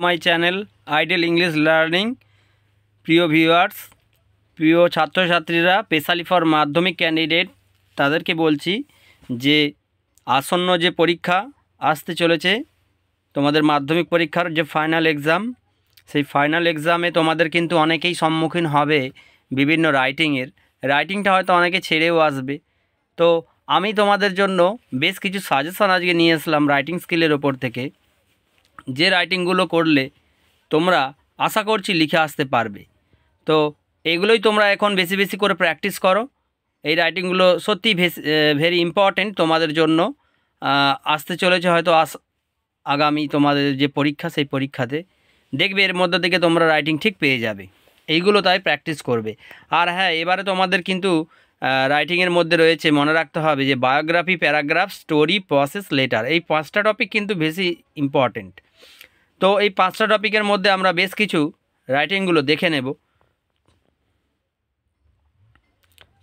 মাই channel ideal English learning. প্রিয় viewers, প্রিয় ছাত্রছাত্রীরা, স্পেশালি ফর মাধ্যমিক ক্যান্ডিডেট, তাদেরকে বলছি যে আসন্ন যে পরীক্ষা আসতে চলেছে, তোমাদের মাধ্যমিক পরীক্ষার যে ফাইনাল এক্সাম, সেই ফাইনাল এক্সামে তোমাদের কিন্তু অনেকেই সম্মুখীন হবে বিভিন্ন রাইটিংটা হয়তো অনেকে ছেড়েও আসবে। তো আমি তোমাদের জন্য বেশ কিছু সাজেশন আজকে নিয়ে আসলাম রাইটিং স্কিলের ওপর থেকে, যে রাইটিংগুলো করলে তোমরা আশা করছি লিখে আসতে পারবে। তো এগুলোই তোমরা এখন বেশি বেশি করে প্র্যাকটিস করো। এই রাইটিংগুলো সত্যি ভেরি ইম্পর্টেন্ট তোমাদের জন্য। আসতে চলেছে হয়তো আগামী তোমাদের যে পরীক্ষা, সেই পরীক্ষাতে দেখবে এর মধ্যে থেকে তোমরা রাইটিং ঠিক পেয়ে যাবে। এইগুলো তাই প্র্যাকটিস করবে। আর হ্যাঁ, এবারে তোমাদের কিন্তু রাইটিংয়ের মধ্যে রয়েছে, মনে রাখতে হবে যে biography, paragraph, story, process, letter, এই 5টা টপিক কিন্তু বেশি ইম্পর্টেন্ট। তো এই 5টা টপিকের মধ্যে আমরা বেশ কিছু রাইটিংগুলো দেখে নেব।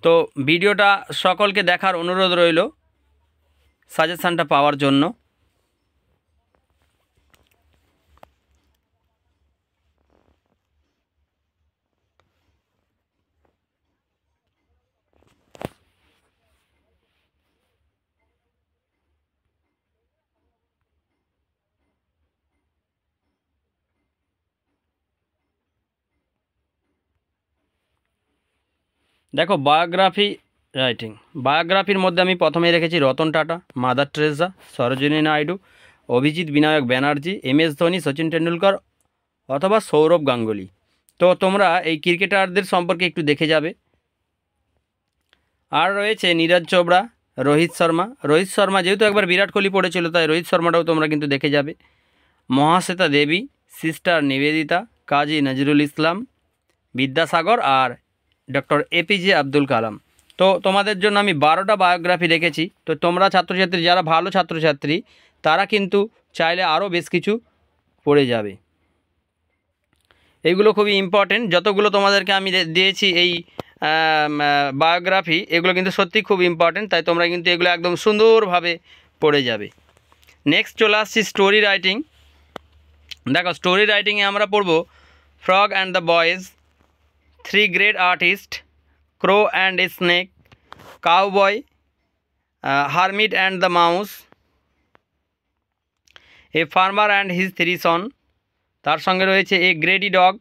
তো ভিডিওটা সকলকে দেখার অনুরোধ রইল সাজেশানটা পাওয়ার জন্য। দেখো, বায়োগ্রাফির মধ্যে আমি প্রথমেই রেখেছি Ratan Tata, Mother Teresa, Sarojini Naidu, Abhijit Vinayak Banerjee, MS Dhoni, Sachin Tendulkar অথবা সৌরভ গাঙ্গুলি। তো তোমরা এই ক্রিকেটারদের সম্পর্কে একটু দেখে যাবে। আর রয়েছে নীরজ চোপড়া, রোহিত শর্মা যেহেতু একবার বিরাট কোহলি পড়েছিল, তাই রোহিত শর্মাটাও তোমরা কিন্তু দেখে যাবে। মহাশ্বেতা দেবী, সিস্টার নিবেদিতা, কাজী নজরুল ইসলাম, বিদ্যাসাগর আর ডক্টর APJ আব্দুল কালাম। তো তোমাদের জন্য আমি 12টা বায়োগ্রাফি রেখেছি। তো তোমরা ছাত্রছাত্রী, যারা ভালো ছাত্রছাত্রী, তারা কিন্তু চাইলে আরও বেশ কিছু পড়ে যাবে। এইগুলো খুবই ইম্পর্টেন্ট। যতগুলো তোমাদেরকে আমি দিয়েছি এই বায়োগ্রাফি, এগুলো কিন্তু সত্যি খুব ইম্পর্টেন্ট, তাই তোমরা কিন্তু এগুলো একদম সুন্দরভাবে পড়ে যাবে। নেক্সট চলে আসছি স্টোরি রাইটিং। দেখো, স্টোরি রাইটিংয়ে আমরা পড়ব frog and the boys, 3 great artist, crow and a snake, cowboy, hermit and the mouse, a farmer and his 3 son, তার সঙ্গে রয়েছে a greedy dog,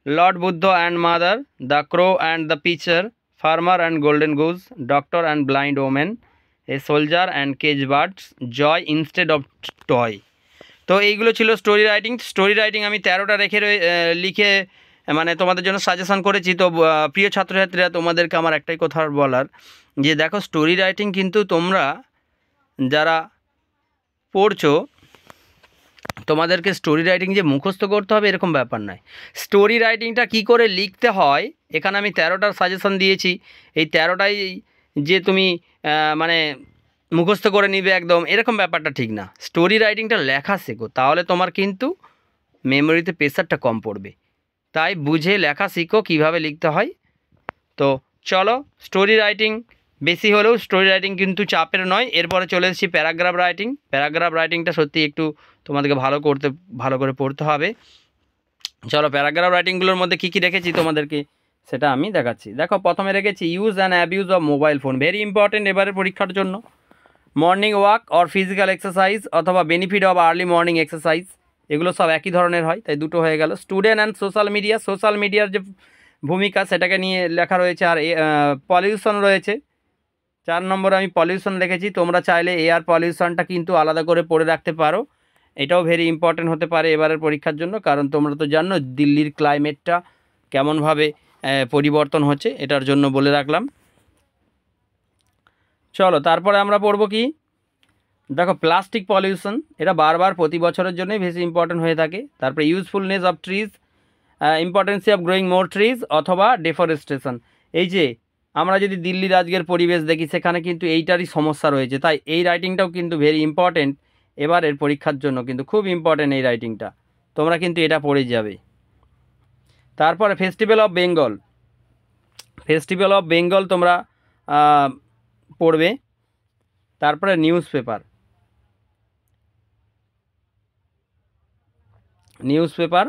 lord Buddha and mother, the crow and the pitcher, farmer and golden goose, doctor and blind women, a soldier and cage birds, joy instead of toy. তো এইগুলো ছিল story writing. আমি 13টা লিখে মানে তোমাদের জন্য সাজেশন করেছি। তো প্রিয় ছাত্রছাত্রীরা, তোমাদেরকে আমার একটাই কথা বলার, যে দেখো, স্টোরি রাইটিং কিন্তু তোমরা যারা পড়ছো, তোমাদেরকে স্টোরি রাইটিং যে মুখস্থ করতে হবে এরকম ব্যাপার নয়। স্টোরি রাইটিংটা কী করে লিখতে হয়, এখানে আমি 13টার সাজেশন দিয়েছি। এই 13টাই যে তুমি মানে মুখস্থ করে নিবে একদম, এরকম ব্যাপারটা ঠিক না। স্টোরি রাইটিংটা লেখা শেখো, তাহলে তোমার কিন্তু মেমোরিতে প্রেশারটা কম পড়বে। তাই বুঝে লেখা শিখো কীভাবে লিখতে হয়। তো চলো, স্টোরি রাইটিং বেশি হলেও স্টোরি রাইটিং কিন্তু চাপের নয়। এরপরে চলে এসেছি প্যারাগ্রাফ রাইটিংটা সত্যি একটু তোমাদেরকে ভালো করে পড়তে হবে। চলো, প্যারাগ্রাফ রাইটিংগুলোর মধ্যে কী কী রেখেছি তোমাদেরকে সেটা আমি দেখাচ্ছি। দেখো, প্রথমে রেখেছি use and abuse of mobile phone, very important এবারের পরীক্ষার জন্য। Morning walk or physical exercise অথবা benefit of early morning exercise, এগুলো সব একই ধরনের হয়, তাই দুটো হয়ে গেল। স্টুডেন্ট অ্যান্ড সোশ্যাল মিডিয়ার যে ভূমিকা, সেটাকে নিয়ে লেখা রয়েছে। আর পলিউশন রয়েছে 4 নম্বরে, আমি পলিউশন রেখেছি। তোমরা চাইলে এয়ার পলিউশনটা কিন্তু আলাদা করে পড়ে রাখতে পারো, এটাও ভেরি ইম্পর্টেন্ট হতে পারে এবারের পরীক্ষার জন্য, কারণ তোমরা তো জানো দিল্লির ক্লাইমেটটা কেমনভাবে পরিবর্তন হচ্ছে, এটার জন্য বলে রাখলাম। চলো, তারপরে আমরা পড়বো কি, দেখো, প্লাস্টিক পলিউশন, এটা বারবার প্রতি বছরের জন্যই বেশি ইম্পর্টেন্ট হয়ে থাকে। তারপরে usefulness of trees, importancy of growing more trees অথবা ডেফরেস্টেশন। এই যে আমরা যদি দিল্লির আজকের পরিবেশ দেখি, সেখানে কিন্তু এইটারই সমস্যা রয়েছে, তাই এই রাইটিংটাও কিন্তু ভেরি ইম্পর্টেন্ট এবারের পরীক্ষার জন্য, কিন্তু খুব ইম্পর্টেন্ট এই রাইটিংটা, তোমরা কিন্তু এটা পড়ে যাবে। তারপরে ফেস্টিভ্যাল অফ বেঙ্গল তোমরা পড়বে। তারপরে নিউজ পেপার, নিউজ পেপার।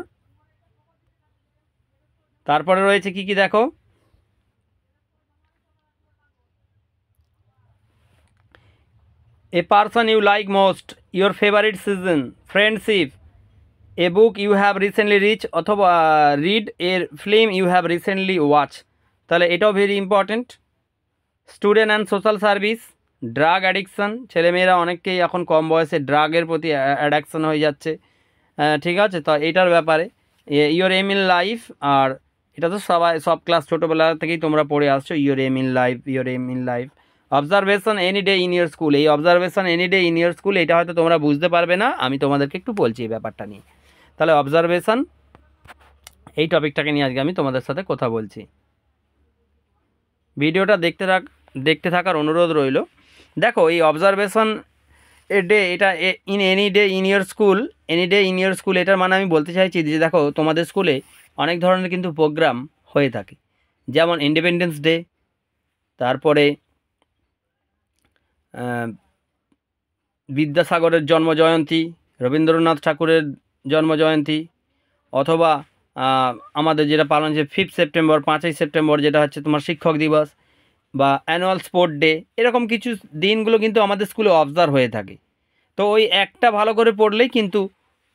তারপরে রয়েছে কি কি দেখো, a person you like most, your favourite season, friendship, a book you have recently reach অথবা read, a film you have recently watch. তাহলে এটাও very important. Student and social service, drug addiction, ছেলেমেয়েরা অনেককেই এখন কম বয়সে ড্রাগের প্রতি অ্যাডাকশান হয়ে যাচ্ছে, ঠিক আছে, তো এটার ব্যাপারে ইয়োর এম ইন লাইফ। আর এটা তো সব ক্লাস ছোটোবেলা থেকেই তোমরা পড়ে আসছো, your aim in life, your aim in life. Observation any day in your school, এই observation any day in your school এটা হয়তো তোমরা বুঝতে পারবে না, আমি তোমাদেরকে একটু বলছি এই ব্যাপারটা নিয়ে। তাহলে অবজারভেশন, এই টপিকটাকে নিয়ে আজকে আমি তোমাদের সাথে কথা বলছি। ভিডিওটা দেখতে থাকার অনুরোধ রইল। দেখো এই অবজারভেশন এ ডে, এটা in any day in your school, any day in your school, এটার মানে আমি বলতে চাইছি যে দেখো তোমাদের স্কুলে অনেক ধরনের কিন্তু প্রোগ্রাম হয়ে থাকে, যেমন ইন্ডিপেন্ডেন্স ডে, তারপরে বিদ্যাসাগরের জন্মজয়ন্তী, রবীন্দ্রনাথ ঠাকুরের জন্মজয়ন্তী, অথবা আমাদের যেটা পালন যে 5 সেপ্টেম্বর, 5ই সেপ্টেম্বর যেটা হচ্ছে তোমার শিক্ষক দিবস, বা অ্যানুয়াল স্পোর্ট ডে, এরকম কিছু দিনগুলো কিন্তু আমাদের স্কুলে অবজার্ভ হয়ে থাকে। তো ওই একটা ভালো করে পড়লেই কিন্তু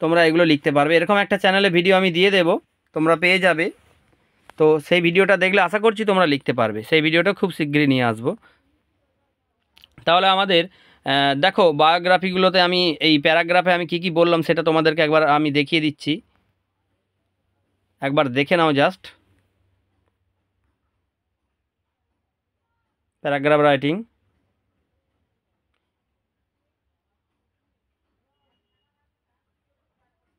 তোমরা এগুলো লিখতে পারবে। এরকম একটা চ্যানেলে ভিডিও আমি দিয়ে দেবো, তোমরা পেয়ে যাবে। তো সেই ভিডিওটা দেখলে আশা করছি তোমরা লিখতে পারবে। সেই ভিডিওটা খুব শীঘ্রই নিয়ে আসবো। তাহলে আমাদের দেখো বায়োগ্রাফিগুলোতে আমি এই প্যারাগ্রাফে আমি কি কি বললাম সেটা তোমাদেরকে একবার আমি দেখিয়ে দিচ্ছি, একবার দেখে নাও জাস্ট। প্যারাগ্রাফ রাইটিং,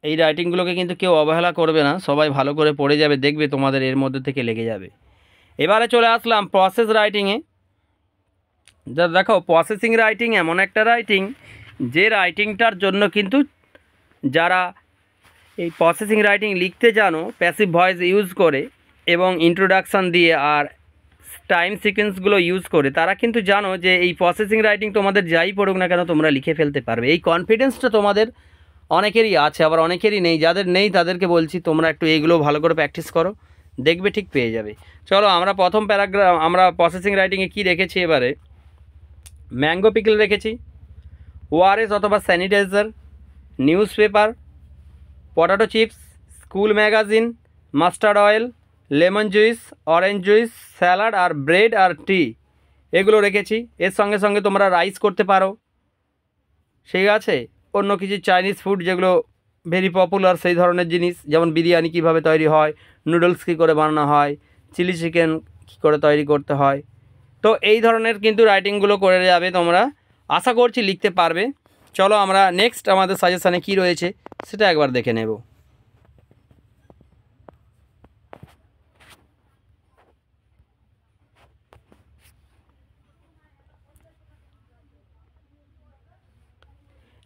এই রাইটিংগুলোকে কিন্তু কেউ অবহেলা করবে না, সবাই ভালো করে পড়ে যাবে, দেখবে তোমাদের এর মধ্যে থেকে লেগে যাবে। এবারে চলে আসলাম প্রসেস রাইটিংয়ে। যা দেখো প্রসেসিং রাইটিং এমন একটা রাইটিং, যে রাইটিংটার জন্য কিন্তু যারা এই প্রসেসিং রাইটিং লিখতে জানো প্যাসিভ ভয়েস ইউজ করে এবং ইন্ট্রোডাকশান দিয়ে আর টাইম সিকোয়েন্সগুলো ইউজ করে, তারা কিন্তু জানো যে এই প্রসেসিং রাইটিং তোমাদের যাই পড়ুক না কেন তোমরা লিখে ফেলতে পারবে। এই কনফিডেন্সটা তোমাদের অনেকেরই আছে, আবার অনেকেরই নেই। যাদের নেই তাদেরকে বলছি তোমরা একটু এইগুলো ভালো করে প্র্যাকটিস করো, দেখবে ঠিক পেয়ে যাবে। চলো আমরা প্রথম প্যারাগ্রাফ, আমরা প্রসেসিং রাইটিংয়ে কী রেখেছি এবারে, ম্যাঙ্গো পিকল রেখেছি, ওআরএস অথবা sanitiser, newspaper, potato chips, school magazine, mustard oil, lemon juice, orange juice, salad আর ব্রেড আর টি, এগুলো রেখেছি। এর সঙ্গে সঙ্গে তোমরা রাইস করতে পারো, ঠিক আছে, অন্য কিছু চাইনিজ ফুড যেগুলো ভেরি পপুলার সেই ধরনের জিনিস, যেমন বিরিয়ানি কীভাবে তৈরি হয়, নুডলস কী করে বানানো হয়, চিলি চিকেন কী করে তৈরি করতে হয়। তো এই ধরনের কিন্তু রাইটিংগুলো করে যাবে তোমরা, আশা করছি লিখতে পারবে। চলো আমরা নেক্সট আমাদের সাজেশানে কী রয়েছে সেটা একবার দেখে নেব।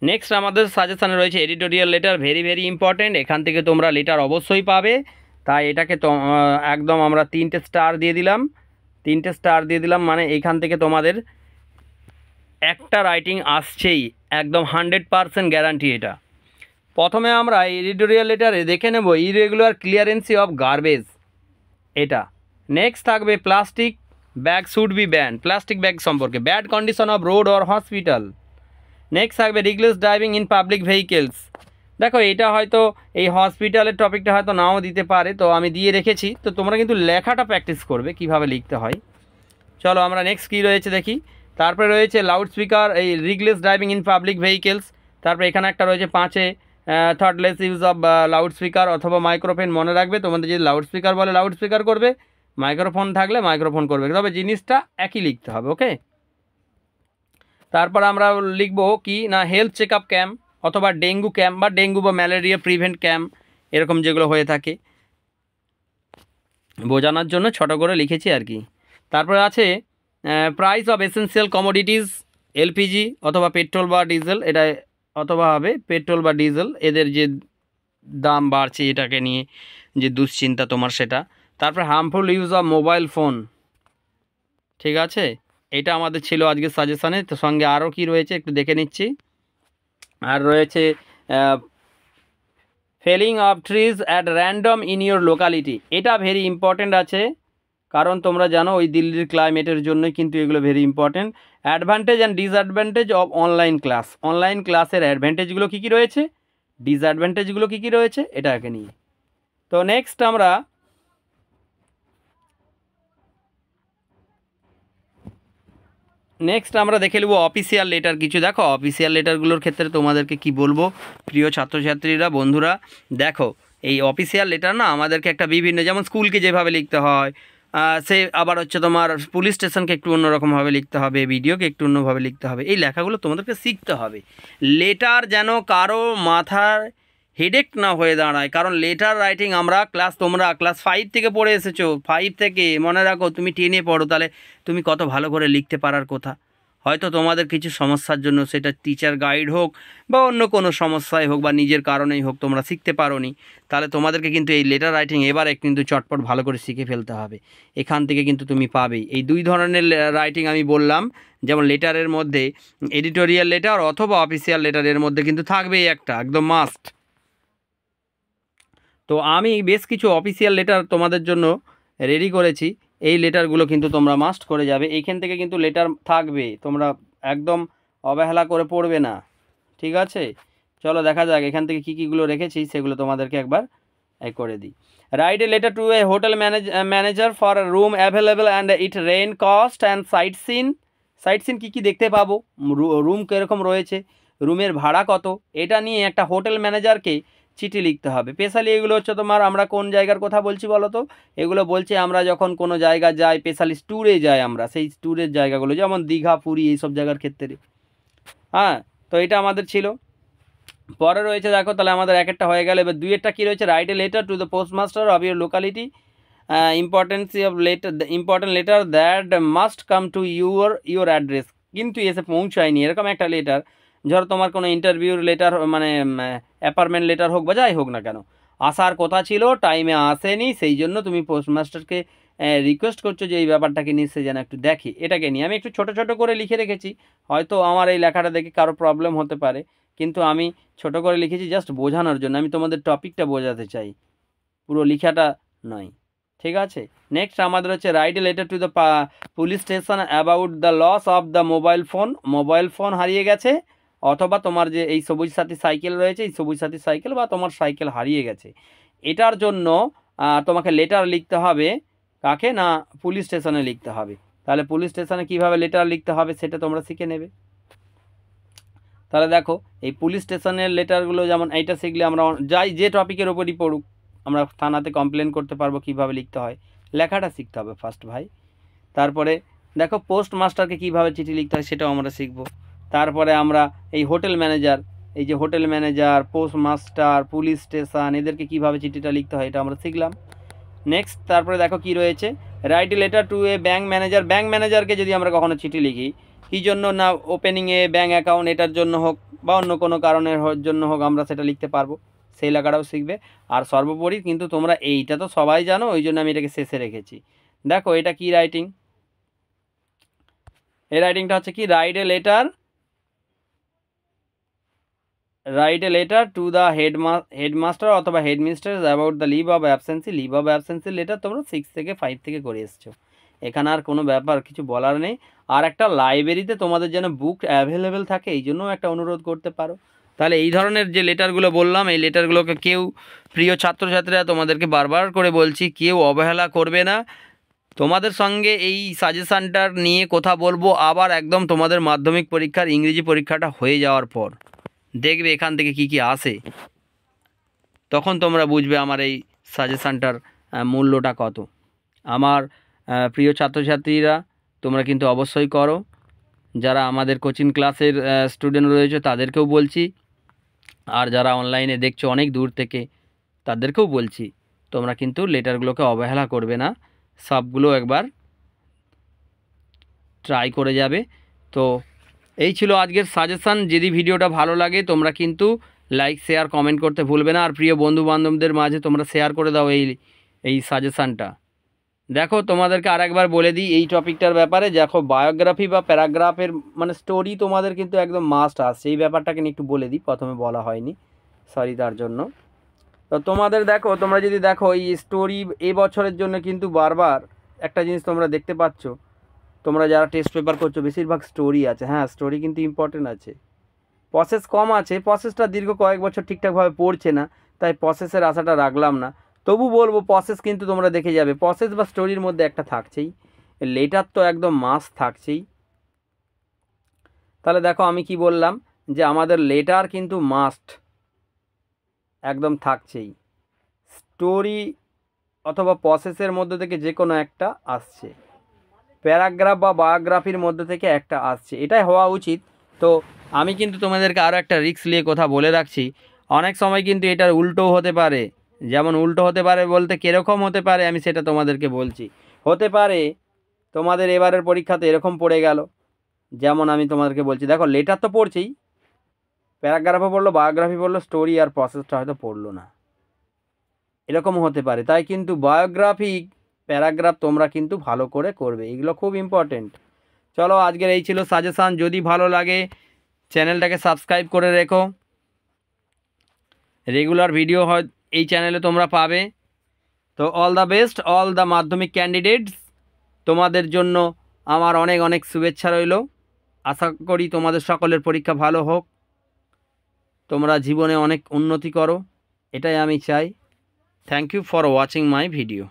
নেক্সট আমাদের সাজেশানে রয়েছে এডিটোরিয়াল লেটার, ভেরি ইম্পর্টেন্ট। এখান থেকে তোমরা লেটার অবশ্যই পাবে, তাই এটাকে তো একদম আমরা 3টে স্টার দিয়ে দিলাম। 3টে স্টার দিয়ে দিলাম মানে এইখান থেকে তোমাদের একটা রাইটিং আসছেই, একদম 100% গ্যারান্টি এটা। প্রথমে আমরা এডিটোরিয়াল লেটারে দেখে নেব ইরেগুলার ক্লিয়ারেন্সি অফ গার্বেজ, এটা। নেক্সট থাকবে plastic bag should be ban, plastic bag সম্পর্কে, bad condition of road or hospital. Next থাকবে reckless driving in public vehicles. দেখো এটা হয়তো এই হসপিটালের টপিকটা হয়তো নাও দিতে পারে, তো আমি দিয়ে রেখেছি, তো তোমরা কিন্তু লেখাটা প্র্যাকটিস করবে কিভাবে লিখতে হয়। চলো আমরা নেক্সট কী রয়েছে দেখি। তারপরে রয়েছে লাউড স্পিকার, এই রিগলেস ড্রাইভিং ইন পাবলিক ভেহিকেলস। তারপরে এখানে একটা রয়েছে 5 thoughtless use of loud speaker অথবা মাইক্রোফোন। মনে রাখবে তোমাদের যদি লাউড স্পিকার বলে লাউড স্পিকার করবে, মাইক্রোফোন থাকলে মাইক্রোফোন করবে, তবে জিনিসটা একই লিখতে হবে, ওকে। তারপর আমরা লিখব কি না, হেলথ চেক আপ ক্যাম্প অথবা ডেঙ্গু ক্যাম্প, বা ডেঙ্গু বা ম্যালেরিয়া প্রিভেন্ট ক্যাম্প, এরকম যেগুলো হয়ে থাকে বোঝানোর জন্য ছোট করে লিখেছি আর কি। তারপরে আছে price of essential commodities, LPG অথবা পেট্রোল বা ডিজেল, এটা অথবা হবে পেট্রোল বা ডিজেল, এদের যে দাম বাড়ছে এটাকে নিয়ে যে দুশ্চিন্তা তোমার সেটা। তারপরে harmful use of mobile phone, ঠিক আছে, এটা আমাদের ছিল আজকের সাজেশানে। তো সঙ্গে আরও কি রয়েছে একটু দেখে নিচ্ছি। আর রয়েছে felling of trees at random in your locality, এটা ভেরি ইম্পর্ট্যান্ট আছে, কারণ তোমরা জানো ওই দিল্লির ক্লাইমেটের জন্যই কিন্তু এগুলো very important. Advantage and disadvantage of online class, online ক্লাসের অ্যাডভান্টেজগুলো কী কী রয়েছে, ডিসঅ্যাডভান্টেজগুলো কী কী রয়েছে, এটাকে নিয়ে। তো নেক্সট আমরা দেখে নেব অফিসিয়াল লেটার কিছু। দেখো অফিসিয়াল লেটারগুলোর ক্ষেত্রে তোমাদেরকে কি বলবো প্রিয় ছাত্রছাত্রীরা, বন্ধুরা, দেখো এই অফিসিয়াল লেটার না আমাদেরকে একটা বিভিন্ন, যেমন স্কুলকে যেভাবে লিখতে হয়, সে আবার হচ্ছে তোমার পুলিশ স্টেশনকে একটু অন্যরকমভাবে লিখতে হবে, ভিডিওকে একটু অন্যভাবে লিখতে হবে, এই লেখাগুলো তোমাদেরকে শিখতে হবে। লেটার যেন কারো মাথার হেডেক না হয়ে দাঁড়ায়, কারণ লেটার রাইটিং তোমরা ক্লাস 5 থেকে পড়ে এসেছো, 5 থেকে মনে রাখো, তুমি 10-এ পড়ো, তাহলে তুমি কত ভালো করে লিখতে পারার কথা। হয়তো তোমাদের কিছু সমস্যার জন্য, সেটা টিচার গাইড হোক বা অন্য কোনো সমস্যায় হোক বা নিজের কারণেই হোক, তোমরা শিখতে পারোনি, তাহলে তোমাদেরকে কিন্তু এই লেটার রাইটিং এবারে কিন্তু চটপট ভালো করে শিখে ফেলতে হবে। এখান থেকে কিন্তু তুমি পাবেই এই 2 ধরনের রাইটিং আমি বললাম, যেমন লেটারের মধ্যে এডিটোরিয়াল লেটার অথবা অফিসিয়াল লেটারের মধ্যে কিন্তু থাকবেই একটা, একদম মাস্ট। তো আমি বেশ কিছু অফিসিয়াল লেটার তোমাদের জন্য রেডি করেছি, এই লেটারগুলো কিন্তু তোমরা মাস্ট করে যাবে। এইখান থেকে কিন্তু লেটার থাকবে, তোমরা একদম অবহেলা করে পড়বে না, ঠিক আছে? চলো দেখা যাক এখান থেকে কী কীগুলো রেখেছি, সেগুলো তোমাদেরকে একবার করে দিই। Write a letter to a hotel manager for room available and it rent cost and sight seen কী কী দেখতে পাবো, রুম কীরকম রয়েছে, রুমের ভাড়া কত, এটা নিয়ে একটা হোটেল ম্যানেজারকে চিঠি লিখতে হবে। স্পেশালি এগুলো হচ্ছে তোমার, আমরা কোন জায়গার কথা বলছি বলো তো, এগুলো বলছে আমরা যখন কোনো জায়গা যাই, স্পেশালি ট্যুরে যাই আমরা, সেই ট্যুরের জায়গাগুলো যেমন দীঘা, পুরী, এইসব জায়গার ক্ষেত্রে। হ্যাঁ, তো এটা আমাদের ছিল। পরে রয়েছে দেখো, তাহলে আমাদের একটা হয়ে গেল। এবার 2-এরটা কী রয়েছে, write a letter to the postmaster of your locality, important letter that must come to your address, কিন্তু এসে পৌঁছায়নি, এরকম একটা লেটার। ধরো তোমার কোনো ইন্টারভিউর লেটার, মানে অ্যাপয়েন্টমেন্ট লেটার হোক বা যাই হোক না কেন, আসার কথা ছিল, টাইমে আসেনি, সেই জন্য তুমি পোস্টমাস্টারকে রিকোয়েস্ট করছো যে এই ব্যাপারটাকে নিয়ে সে যেন একটু দেখে। এটাকে নিয়ে আমি একটু ছোট ছোট করে লিখে রেখেছি, হয়তো আমার এই লেখাটা দেখে কারো প্রবলেম হতে পারে, কিন্তু আমি ছোট করে লিখেছি জাস্ট বোঝানোর জন্য, আমি তোমাদের টপিকটা বোঝাতে চাই, পুরো লেখাটা নয়, ঠিক আছে? নেক্সট আমাদের হচ্ছে write a letter to the police station about the loss of the mobile phone হারিয়ে গেছে, অথবা তোমার যে এই সবুজ সাথী সাইকেল রয়েছে, এই সবুজ সাথী সাইকেল বা তোমার সাইকেল হারিয়ে গেছে, এটার জন্য তোমাকে লেটার লিখতে হবে, কাকে না, পুলিশ স্টেশনে লিখতে হবে। তাহলে পুলিশ স্টেশনে কীভাবে লেটার লিখতে হবে সেটা তোমরা শিখে নেবে। তাহলে দেখো এই পুলিশ স্টেশনের লেটারগুলো, যেমন এইটা শিখলে আমরা যে টপিকের ওপরই পড়ুক, আমরা থানাতে কমপ্লেন করতে পারবো, কীভাবে লিখতে হয়, লেখাটা শিখতে হবে ফার্স্ট ভাই। তারপরে দেখো পোস্ট মাস্টারকে কীভাবে চিঠি লিখতে হয় সেটাও আমরা শিখব। তারপরে আমরা এই হোটেল ম্যানেজার, এই যে hotel manager, post master, police station, এদেরকে কীভাবে চিঠিটা লিখতে হয় এটা আমরা শিখলাম। নেক্সট তারপরে দেখো কি রয়েছে, write a letter to A bank ম্যানেজারকে যদি আমরা কখনো চিঠি লিখি, কী জন্য না, ওপেনিংয়ে ব্যাঙ্ক অ্যাকাউন্ট, এটার জন্য হোক বা অন্য কোনো কারণের জন্য হোক, আমরা সেটা লিখতে পারবো, সেই লেখাটাও শিখবে। আর সর্বোপরি কিন্তু তোমরা এইটা তো সবাই জানো, ওই জন্য আমি এটাকে শেষে রেখেছি। দেখো এটা কি রাইটিং, এই রাইটিংটা হচ্ছে কি, write a letter to the headmaster অথবা headmistress about the leave of absence letter তোমরা 6 থেকে 5 থেকে করে এসছো, এখানে আর কোনো ব্যাপার কিছু বলার নেই। আর একটা লাইব্রেরিতে তোমাদের যেন বুক অ্যাভেলেবেল থাকে, এই জন্যও একটা অনুরোধ করতে পারো। তাহলে এই ধরনের যে লেটারগুলো বললাম, এই লেটারগুলোকে কেউ, প্রিয় ছাত্রছাত্রীরা তোমাদেরকে বারবার করে বলছি, কেউ অবহেলা করবে না। তোমাদের সঙ্গে এই সাজেশানটার নিয়ে কথা বলবো আবার একদম তোমাদের মাধ্যমিক পরীক্ষার ইংরেজি পরীক্ষাটা হয়ে যাওয়ার পর, দেখবে এখান থেকে কি কি আসে, তখন তোমরা বুঝবে আমার এই সাজেশানটার মূল্যটা কত। আমার প্রিয় ছাত্রছাত্রীরা তোমরা কিন্তু অবশ্যই করো, যারা আমাদের কোচিং ক্লাসের স্টুডেন্ট রয়েছে তাদেরকেও বলছি, আর যারা অনলাইনে দেখছো অনেক দূর থেকে তাদেরকেও বলছি, তোমরা কিন্তু লেটারগুলোকে অবহেলা করবে না, সবগুলো একবার ট্রাই করে যাবে। তো এই ছিল আজকের সাজেশান। যদি ভিডিওটা ভালো লাগে তোমরা কিন্তু লাইক, শেয়ার, কমেন্ট করতে ভুলবে না, আর প্রিয় বন্ধু বান্ধবদের মাঝে তোমরা শেয়ার করে দাও এই সাজেশানটা। দেখো তোমাদেরকে আরেকবার বলে দিই এই টপিকটার ব্যাপারে, দেখো বায়োগ্রাফি বা প্যারাগ্রাফের মানে স্টোরি তোমাদের কিন্তু একদম মাস্ট আসছে, এই ব্যাপারটাকে নিয়ে একটু বলে দিই, প্রথমে বলা হয়নি, সরি তার জন্য। তো তোমাদের দেখো, তোমরা যদি দেখো এই স্টোরি এ বছরের জন্য কিন্তু বারবার একটা জিনিস তোমরা দেখতে পাচ্ছ, তোমরা যারা টেস্ট পেপার করছো বেশিরভাগ স্টোরি আছে। হ্যাঁ, স্টোরি কিন্তু ইম্পর্টেন্ট আছে, প্রসেস কম আছে, প্রসেসটা দীর্ঘ কয়েক বছর ঠিকঠাকভাবে পড়ছে না, তাই প্রসেসের আশাটা রাখলাম না। তবু বলবো প্রসেস কিন্তু তোমরা দেখে যাবে, প্রসেস বা স্টোরির মধ্যে একটা থাকছেই, লেটার তো একদম মাস্ট থাকছেই। তাহলে দেখো আমি কি বললাম, যে আমাদের লেটার কিন্তু মাস্ট একদম থাকছেই, স্টোরি অথবা প্রসেসের মধ্যে থেকে যে কোনো একটা আসছে, প্যারাগ্রাফ বা বায়োগ্রাফির মধ্যে থেকে একটা আসছে, এটাই হওয়া উচিত। তো আমি কিন্তু তোমাদেরকে আরও একটা রিস্ক নিয়ে কথা বলে রাখছি, অনেক সময় কিন্তু এটার উল্টোও হতে পারে। যেমন উল্টো হতে পারে বলতে কীরকম হতে পারে আমি সেটা তোমাদেরকে বলছি। হতে পারে তোমাদের এবারের পরীক্ষাতে এরকম পড়ে গেল, যেমন আমি তোমাদেরকে বলছি, দেখো লেটার তো পড়ছেই, প্যারাগ্রাফও পড়লো, বায়োগ্রাফি পড়লো, স্টোরি আর প্রসেসটা হয়তো পড়লো না, এরকমও হতে পারে। তাই কিন্তু বায়োগ্রাফি প্যারাগ্রাফ তোমরা কিন্তু ভালো করে করবে, এগুলো খুব ইম্পর্টেন্ট। চলো আজকের এই ছিল সাজেশান, যদি ভালো লাগে চ্যানেলটাকে সাবস্ক্রাইব করে রেখো, রেগুলার ভিডিও হয় এই চ্যানেলে তোমরা পাবে। তো all the best all the মাধ্যমিক ক্যান্ডিডেটস, তোমাদের জন্য আমার অনেক অনেক শুভেচ্ছা রইল। আশা করি তোমাদের সকলের পরীক্ষা ভালো হোক, তোমরা জীবনে অনেক উন্নতি করো, এটাই আমি চাই। Thank you for watching my video.